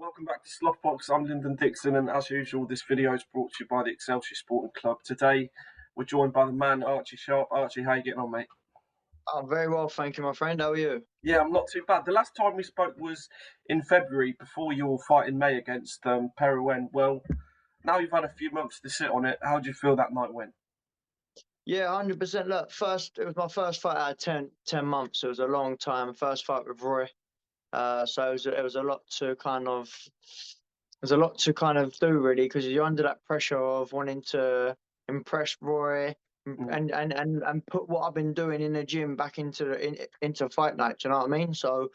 welcome back to Slothbox. I'm Lyndon Dixon, and as usual, this video is brought to you by the Excelsior Sporting Club. Today, we're joined by the man, Archie Sharp. Archie, how you getting on, mate? I'm very well, thank you, my friend. How are you? Yeah, I'm not too bad. The last time we spoke was in February, before your fight in May against FARRELL. Well, now you've had a few months to sit on it. How do you feel that night went? Yeah, 100%. Look, it was my first fight out of 10 months. It was a long time. First fight with Roy. So it was a lot to kind of, there's a lot to kind of do really, because you're under that pressure of wanting to impress Roy and put what I've been doing in the gym back into fight night. Do you know what I mean? So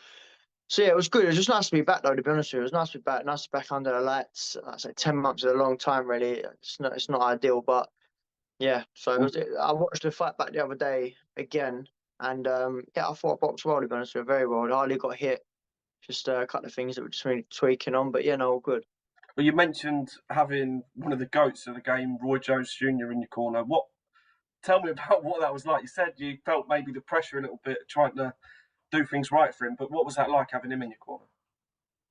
yeah, it was good. It was just nice to be back, though. To be honest with you, it was nice to be back. Nice to be back under the lights. Like I say, 10 months is a long time, really. It's not ideal, but yeah. So I watched the fight back the other day again, and yeah, I thought I boxed well. To be honest with you, very well. I hardly got hit. Just a couple of things that were just really tweaking on, but yeah, no, all good. Well, you mentioned having one of the GOATs of the game, Roy Jones Jr. in your corner. Tell me about what that was like. You said you felt maybe the pressure a little bit, trying to do things right for him, but what was that like having him in your corner?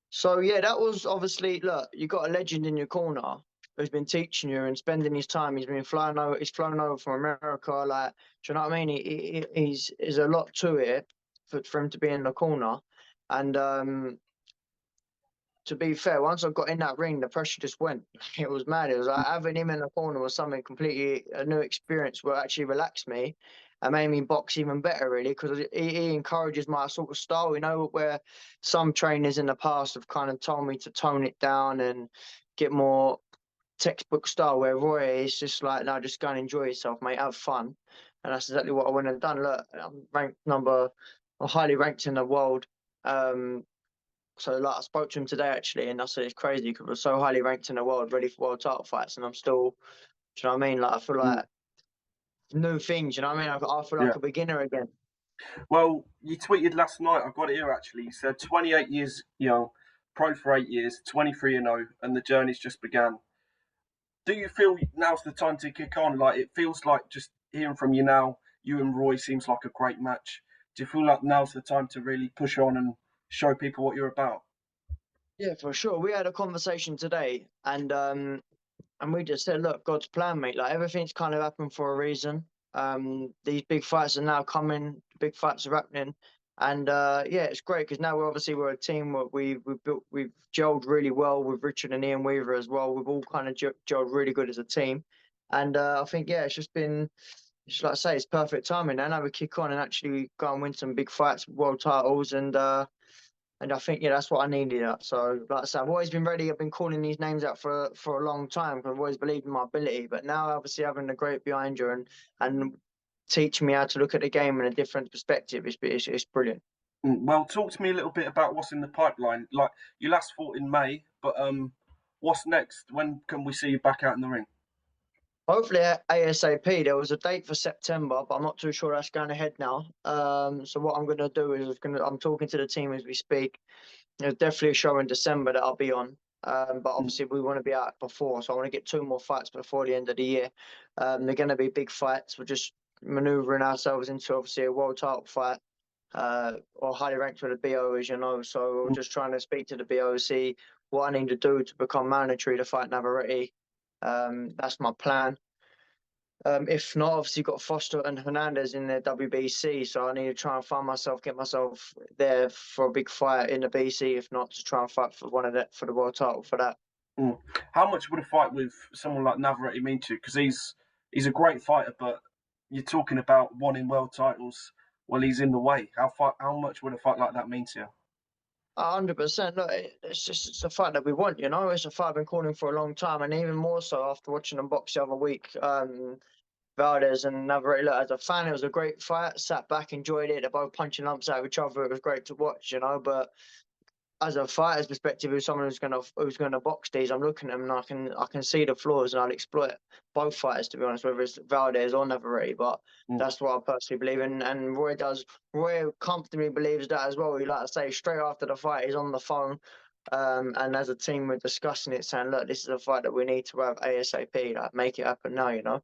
So yeah, that was obviously, look, you got a legend in your corner who's been teaching you and spending his time. He's been flying over. He's flown over from America. Like, do you know what I mean? He's a lot to it for him to be in the corner. And to be fair, once I got in that ring, the pressure just went. It was mad. It was like having him in the corner was something completely a new experience. Where it actually relaxed me and made me box even better, really, because he encourages my sort of style. You know, where some trainers in the past have kind of told me to tone it down and get more textbook style, where Roy is just like, no, just go and enjoy yourself, mate, have fun. And that's exactly what I went and done. Look, I'm highly ranked in the world. So like I spoke to him today actually, and I said it's crazy because we're so highly ranked in the world, ready for world title fights, and I'm still, do you know what I mean? Like I feel like new things, you know what I mean? I feel like a beginner again. Well, you tweeted last night, I've got it here actually. You said 28 years young, pro for 8 years, 23-0, and the journey's just began. Do you feel now's the time to kick on? Like, it feels like, just hearing from you now, you and Roy seems like a great match. Do you feel like now's the time to really push on and show people what you're about? Yeah, for sure. We had a conversation today, and we just said, look, God's plan, mate. Like everything's kind of happened for a reason. These big fights are now coming. Big fights are happening, and yeah, it's great because now we're a team. We've gelled really well with Richard and Ian Weaver as well. We've all kind of gelled really good as a team, and I think yeah, it's just been. Just like I say, it's perfect timing. Now we kick on and actually go and win some big fights, world titles, and I think, yeah, that's what I needed. So, like I said, I've always been ready. I've been calling these names out for a long time because I've always believed in my ability. But now, obviously, having the great behind you and teaching me how to look at the game in a different perspective, it's brilliant. Well, talk to me a little bit about what's in the pipeline. Like, you last fought in May, but what's next? When can we see you back out in the ring? Hopefully ASAP. There was a date for September, but I'm not too sure that's going ahead now. So what I'm going to do is I'm talking to the team as we speak. There's definitely a show in December that I'll be on. But obviously we want to be out before, so I want to get 2 more fights before the end of the year. They're going to be big fights. We're just maneuvering ourselves into obviously a world title fight, or highly ranked with the BO, as you know. So we're just trying to speak to the BO, see what I need to do to become mandatory to fight Navarrete. That's my plan. If not, obviously got Foster and Hernandez in the WBC, so I need to try and get myself there for a big fight in the BC. If not, to try and fight for for the world title for that. How much would a fight with someone like Navarrete mean to you? Because he's a great fighter, but you're talking about wanting world titles. Well, he's in the way. How much would a fight like that mean to you? 100%. Look, it's a fight that we want, you know. It's a fight I've been calling for a long time, and even more so after watching them box the other week. Valdez and Navarrete. Look, as a fan, it was a great fight. Sat back, enjoyed it. They're both punching lumps out of each other. It was great to watch, you know. But as a fighter's perspective, who's someone who's gonna box these, I'm looking at them and I can see the flaws and I'll exploit both fighters, to be honest, whether it's Valdez or Navarrete. But that's what I personally believe in, and Roy comfortably believes that as well. He, like I say, straight after the fight, he's on the phone. And as a team, we're discussing it, saying, look, this is a fight that we need to have ASAP. Like, make it happen now, you know.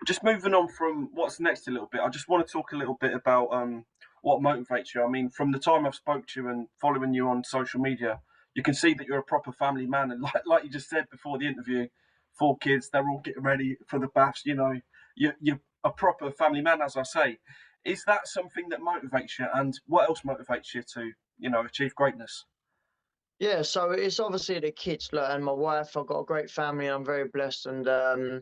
Just moving on from what's next a little bit, I just want to talk a little bit about what motivates you. I mean, from the time I've spoke to you and following you on social media, you can see that you're a proper family man. And like you just said before the interview, 4 kids, they're all getting ready for the baths. You know, you're a proper family man, as I say. Is that something that motivates you? And what else motivates you to, achieve greatness? Yeah, so it's obviously the kids, like, and my wife. I've got a great family. I'm very blessed, and that's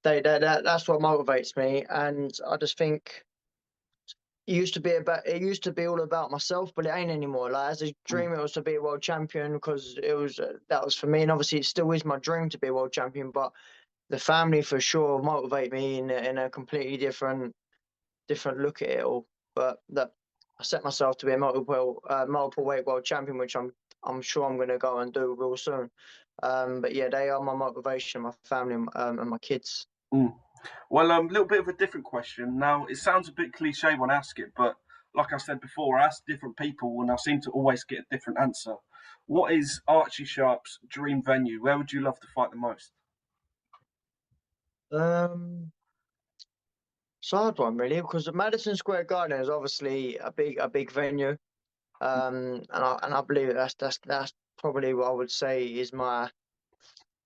what motivates me. And I just think it used to be all about myself, but it ain't anymore. Like, as a Mm, dream, it was to be a world champion, because it was that was for me, and obviously it still is my dream to be a world champion. But the family for sure motivate me in a completely different look at it all. But that I set myself to be a multiple weight world champion, which I'm sure I'm going to go and do real soon. But yeah, they are my motivation, my family, and my kids. mm. Well, a little bit of a different question. Now, it sounds a bit cliche when I ask it, but like I said before, I ask different people and I seem to always get a different answer. What is Archie Sharp's dream venue? Where would you love to fight the most? Um, it's a hard one really, because the Madison Square Garden is obviously a big venue. And I believe that's probably what I would say is my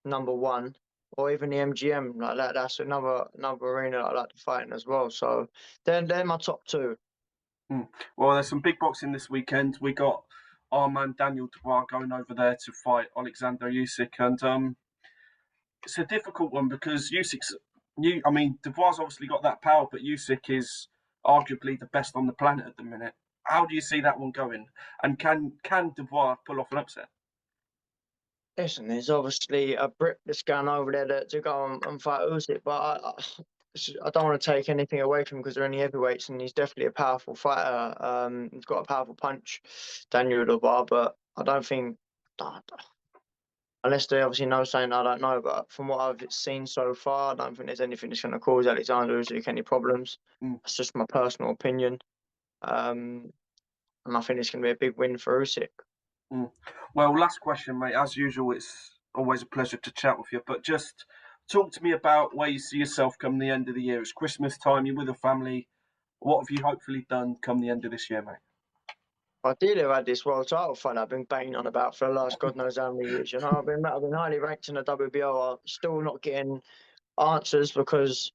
number one, or even the MGM, like that. That's another arena I like to fight in as well. So then they're my top two. Mm. Well, there's some big boxing this weekend. We got our man Daniel Dubois going over there to fight Alexander Usyk, and it's a difficult one because Dubois obviously got that power, but Usyk is arguably the best on the planet at the minute. How do you see that one going? And can Dubois pull off an upset? Listen, there's obviously a Brit that's going over there to go and fight Usyk, but I don't want to take anything away from him, because they're only heavyweights, and he's definitely a powerful fighter. He's got a powerful punch, Daniel Dubois, but I don't think, uh, unless they obviously know something I don't know, but from what I've seen so far, I don't think there's anything that's going to cause Alexander Usyk any problems. Mm, That's just my personal opinion. Um, and I think it's going to be a big win for Usyk. mm. Well, last question, mate. As usual, it's always a pleasure to chat with you. But just talk to me about where you see yourself come the end of the year. It's Christmas time. You're with a family. What have you hopefully done come the end of this year, mate? Ideally, I've had this world title fight I've been banging on about for the last God knows how many years. I've been highly ranked in the WBO. I'm still not getting answers, because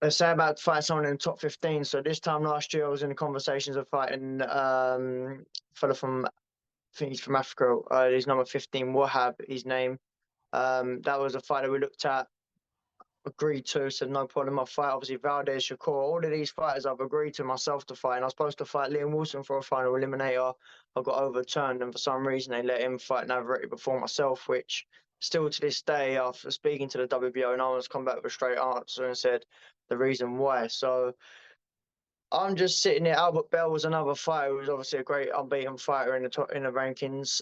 they say about to fight someone in the top 15. So this time last year, I was in the conversations of fighting fella from, I think he's from Africa. He's number 15, Wahab, his name. That was a fight that we looked at, agreed to, said no problem. I fight obviously Valdez, Shakur, all of these fighters I've agreed to myself to fight, and I was supposed to fight Liam Wilson for a final eliminator. I got overturned, and for some reason they let him fight Navarrete before myself, which still to this day, after speaking to the WBO, no one's come back with a straight answer and said the reason why. So I'm just sitting here. Albert Bell was another fighter who was obviously a great unbeaten fighter in the top, in the rankings,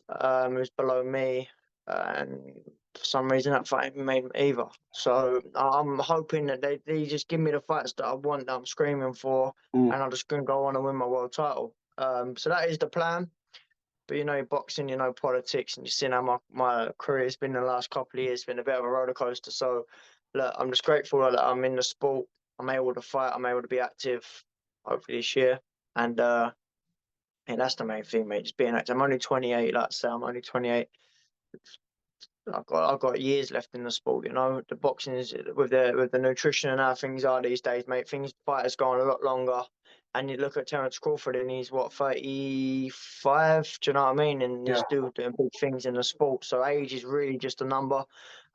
who's below me, and for some reason that fight ain't made either. So I'm hoping that they just give me the fights that I want, that I'm screaming for, Mm, and I'm just gonna go on and win my world title. So that is the plan. But boxing, politics, and you've seen how my career has been in the last couple of years. It's been a bit of a roller coaster. So look, I'm just grateful that I'm in the sport. I'm able to fight. I'm able to be active, hopefully this year. And yeah, that's the main thing, mate. Just being active. I'm only 28. Like I say, I'm only 28. I've got years left in the sport. The boxing is with the nutrition and how things are these days, mate. Things fighters go on a lot longer. And you look at Terence Crawford, and he's what, 35? Do you know what I mean? And he's yeah, still doing big things in the sport. So age is really just a number.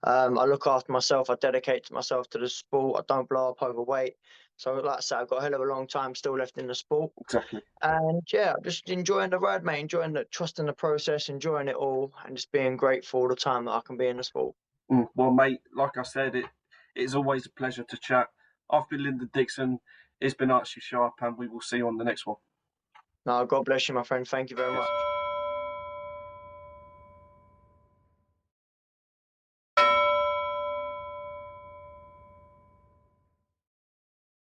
I look after myself. I dedicate myself to the sport. I don't blow up overweight. So like I said, I've got a hell of a long time still left in the sport. exactly. And yeah, just enjoying the ride, mate. Enjoying the trust in the process, enjoying it all, and just being grateful all the time that I can be in the sport. Mm. Well, mate, like I said, it is always a pleasure to chat. I've been Lyndon Dixon. It's been Archie Sharp, and we will see you on the next one. No, God bless you, my friend. Thank you very Cheers. much.